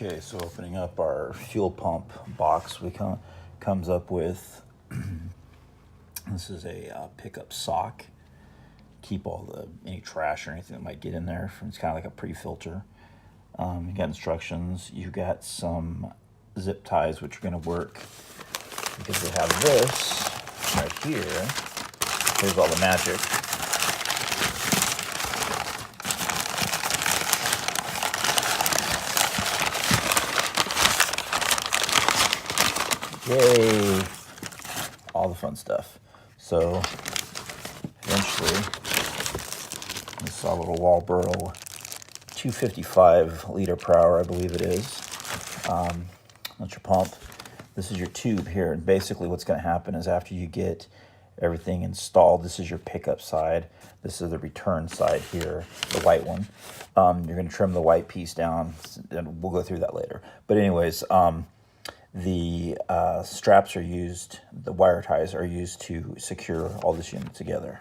Okay, so opening up our fuel pump box, comes up with this is a pickup sock. Keep all any trash or anything that might get in there. It's kind of like a pre-filter. You got instructions. You got some zip ties, which are going to work because they have this right here. Here's all the magic. Yay! All the fun stuff. So eventually, this is a little Walboro 255 liter per hour, I believe it is. That's your pump. This is your tube here, and basically what's going to happen is after you get everything installed, this is your pickup side. This is the return side here, the white one. You're going to trim the white piece down, and we'll go through that later. But anyways, the straps are used, the wire ties are used to secure all this unit together.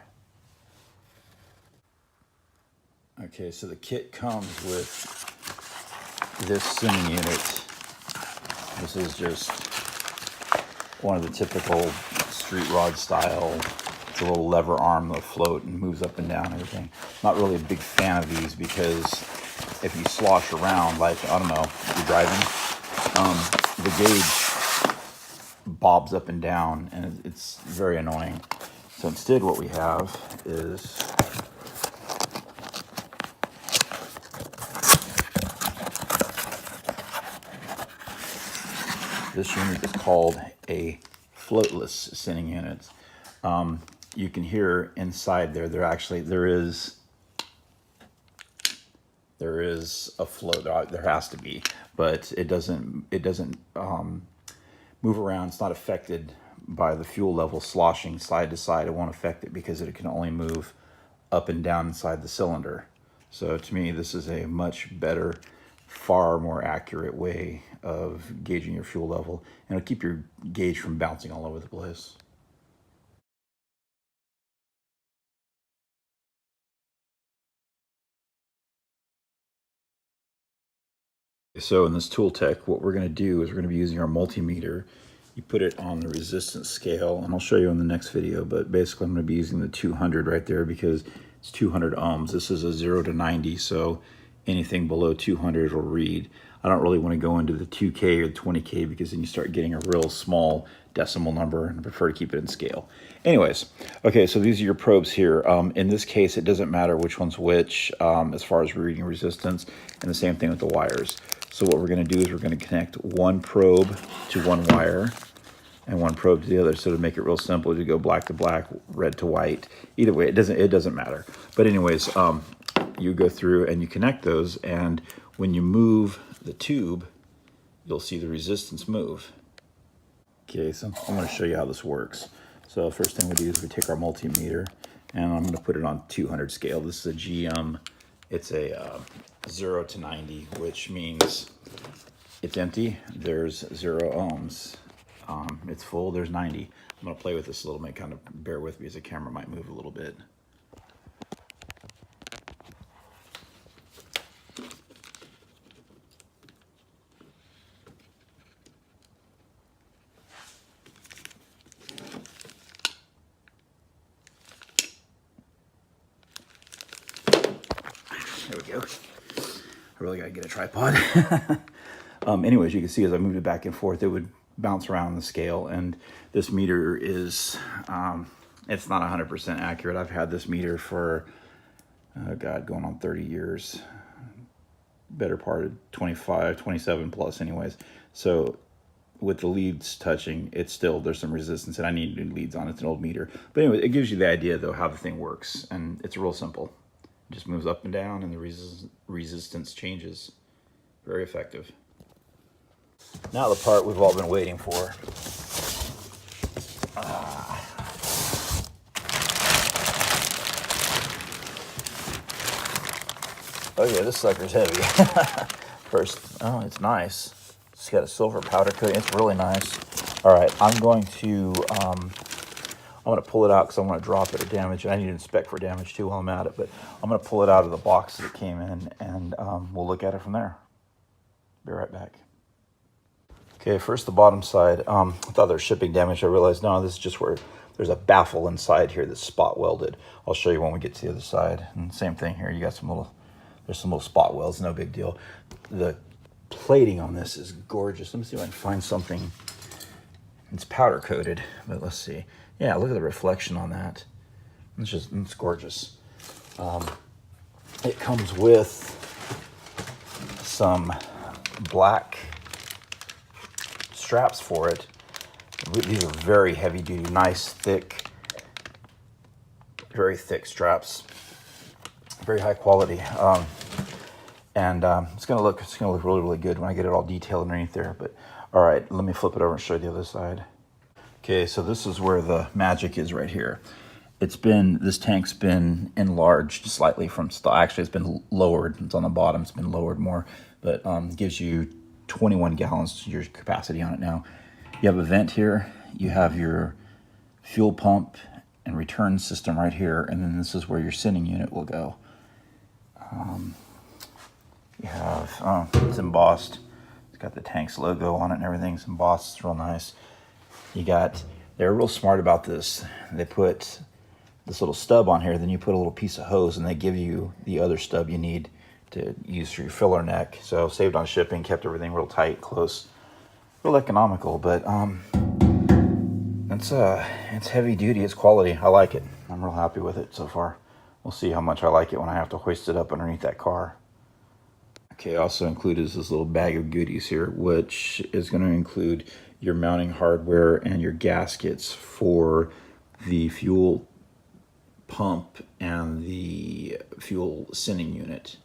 Okay, so the kit comes with this sending unit. This is just one of the typical street rod style. It's a little lever arm that'll float and moves up and down and everything. Not really a big fan of these because if you slosh around, like, I don't know, if you're driving, the gauge bobs up and down and it's very annoying. So instead what we have is this unit is called a floatless sending unit. You can hear inside there there is a float. There has to be, but it doesn't move around. It's not affected by the fuel level sloshing side to side. It won't affect it because it can only move up and down inside the cylinder. So to me, this is a much better, far more accurate way of gauging your fuel level, and it'll keep your gauge from bouncing all over the place. So in this tool tech, what we're going to do is we're going to be using our multimeter. You put it on the resistance scale, and I'll show you in the next video, but basically I'm going to be using the 200 right there because it's 200 ohms. This is a 0 to 90, so anything below 200 will read. I don't really want to go into the 2K or the 20K because then you start getting a real small decimal number, and I prefer to keep it in scale. Anyways, okay, so these are your probes here. In this case, it doesn't matter which one's which as far as reading resistance, and the same thing with the wires. So what we're going to do is we're going to connect one probe to one wire and one probe to the other. So to make it real simple, you go black to black, red to white. Either way, it doesn't matter. But anyways, you go through and you connect those, and when you move the tube, you'll see the resistance move. Okay, so I'm going to show you how this works. So first thing we do is we take our multimeter, and I'm going to put it on 200 scale. This is a GM. It's a 0 to 90, which means it's empty, there's 0 ohms. It's full, there's 90. I'm going to play with this a little bit, kind of bear with me as the camera might move a little bit. There we go. I really got to get a tripod. Anyways, you can see as I moved it back and forth, it would bounce around the scale, and this meter is, it's not 100% accurate. I've had this meter for, oh God, going on 30 years, better part of 25, 27 plus anyways. So with the leads touching, it's still, there's some resistance, and I need new leads on it. It's an old meter. But anyway, it gives you the idea though how the thing works, and it's real simple. It just moves up and down, and the resistance changes. Very effective. Now the part we've all been waiting for. Oh yeah, this sucker's heavy. First, oh, it's nice. It's got a silver powder coating. It's really nice. All right, I'm going to pull it out because I want to drop it or damage it. I need to inspect for damage too while I'm at it, but I'm going to pull it out of the box that it came in, and we'll look at it from there. Be right back. Okay, first the bottom side. I thought there was shipping damage. I realized, no, this is just where there's a baffle inside here that's spot welded. I'll show you when we get to the other side. And same thing here. You got there's some little spot welds, no big deal. The plating on this is gorgeous. Let me see if I can find something. It's powder coated, but let's see. Yeah, look at the reflection on that. It's gorgeous. It comes with some black straps for it. These are very heavy duty, nice, thick, very thick straps. Very high quality. It's gonna look really, really good when I get it all detailed underneath there. But all right, let me flip it over and show you the other side. Okay, so this is where the magic is right here. This tank's been enlarged slightly from stock. Actually, it's been lowered. It's on the bottom. It's been lowered more, but gives you 21 gallons your capacity on it now. You have a vent here. You have your fuel pump and return system right here, and then this is where your sending unit will go. You have, it's embossed. It's got the tank's logo on it and everything. It's embossed. It's real nice. They're real smart about this. They put this little stub on here, then you put a little piece of hose, and they give you the other stub you need to use for your filler neck. So saved on shipping, kept everything real tight, close, real economical. But it's heavy duty. It's quality. I like it. I'm real happy with it so far. We'll see how much I like it when I have to hoist it up underneath that car. Okay, also included is this little bag of goodies here, which is going to include your mounting hardware and your gaskets for the fuel pump and the fuel sending unit.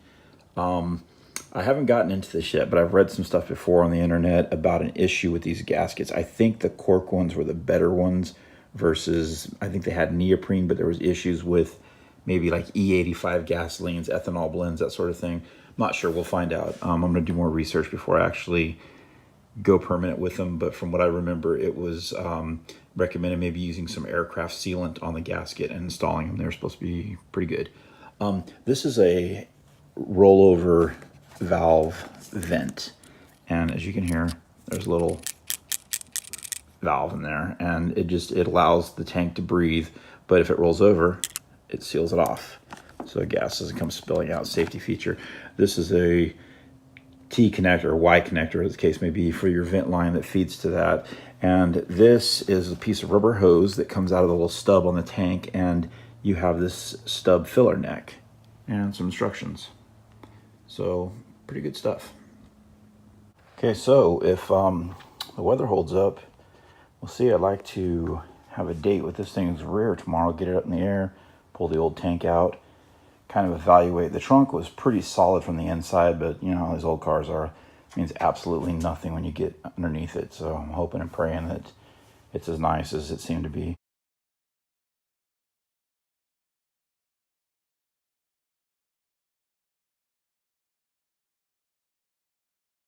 I haven't gotten into this yet, but I've read some stuff before on the internet about an issue with these gaskets. I think the cork ones were the better ones versus, I think they had neoprene, but there was issues with maybe like E85 gasolines, ethanol blends, that sort of thing. I'm not sure. We'll find out. I'm going to do more research before I actually go permanent with them. But from what I remember, it was recommended maybe using some aircraft sealant on the gasket and installing them. They're supposed to be pretty good. This is a rollover valve vent. And as you can hear, there's a little valve in there. And it allows the tank to breathe. But if it rolls over, it seals it off, so gas doesn't come spilling out. Safety feature. This is a T connector or Y connector, as the case may be, for your vent line that feeds to that. And this is a piece of rubber hose that comes out of the little stub on the tank, and you have this stub filler neck and some instructions. So pretty good stuff. Okay, so if the weather holds up, we'll see. I'd like to have a date with this thing's rear tomorrow, get it up in the air, pull the old tank out, kind of evaluate. The trunk was pretty solid from the inside, but you know how these old cars are. It means absolutely nothing when you get underneath it. So I'm hoping and praying that it's as nice as it seemed to be.